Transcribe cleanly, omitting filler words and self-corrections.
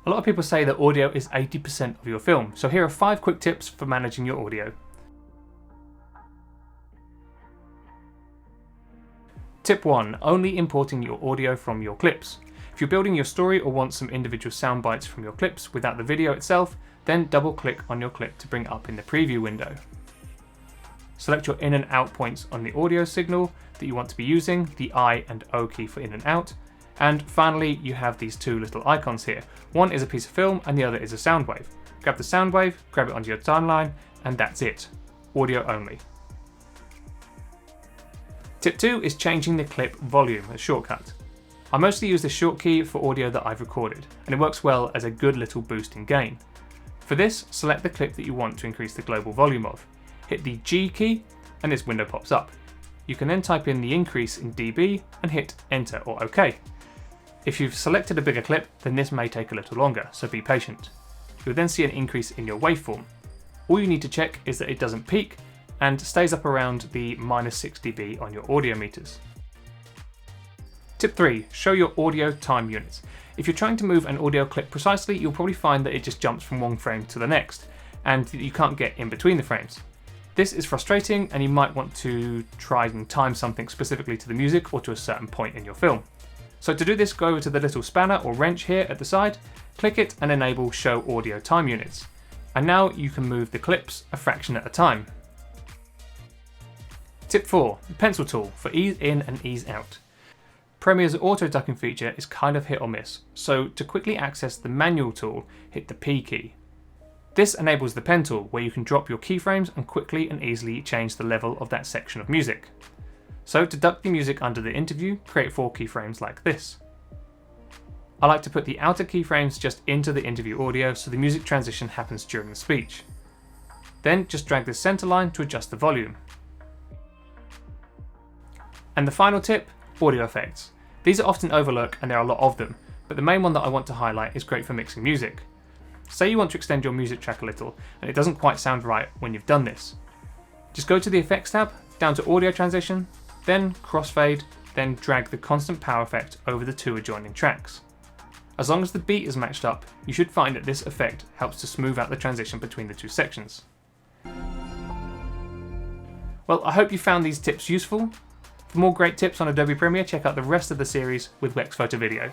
A lot of people say that audio is 80% of your film, so here are 5 quick tips for managing your audio. Tip 1. Only importing your audio from your clips. If you're building your story or want some individual sound bites from your clips without the video itself, then double click on your clip to bring it up in the preview window. Select your in and out points on the audio signal that you want to be using, the I and O key for in and out. And finally, you have these 2 little icons here. One is a piece of film and the other is a sound wave. Grab the sound wave, grab it onto your timeline, and that's it. Audio only. Tip 2 is changing the clip volume, a shortcut. I mostly use the short key for audio that I've recorded, and it works well as a good little boost in gain. For this, select the clip that you want to increase the global volume of. Hit the G key, and this window pops up. You can then type in the increase in dB and hit Enter or OK. If you've selected a bigger clip, then this may take a little longer, so be patient. You'll then see an increase in your waveform. All you need to check is that it doesn't peak and stays up around the -6 dB on your audio meters. Tip 3. Show your audio time units. If you're trying to move an audio clip precisely, you'll probably find that it just jumps from one frame to the next, and you can't get in between the frames. This is frustrating, and you might want to try and time something specifically to the music or to a certain point in your film. So to do this, go over to the little spanner or wrench here at the side, click it and enable Show Audio Time Units. And now you can move the clips a fraction at a time. Tip 4. The pencil tool for ease in and ease out. Premiere's auto ducking feature is kind of hit or miss, so to quickly access the manual tool, hit the P key. This enables the pen tool, where you can drop your keyframes and quickly and easily change the level of that section of music. So to duck the music under the interview, create 4 keyframes like this. I like to put the outer keyframes just into the interview audio so the music transition happens during the speech. Then just drag the center line to adjust the volume. And the final tip, audio effects. These are often overlooked and there are a lot of them, but the main one that I want to highlight is great for mixing music. Say you want to extend your music track a little and it doesn't quite sound right when you've done this. Just go to the Effects tab, down to Audio Transition, then Crossfade, then drag the constant power effect over the 2 adjoining tracks. As long as the beat is matched up, you should find that this effect helps to smooth out the transition between the 2 sections. Well, I hope you found these tips useful. For more great tips on Adobe Premiere, check out the rest of the series with Wex Photo Video.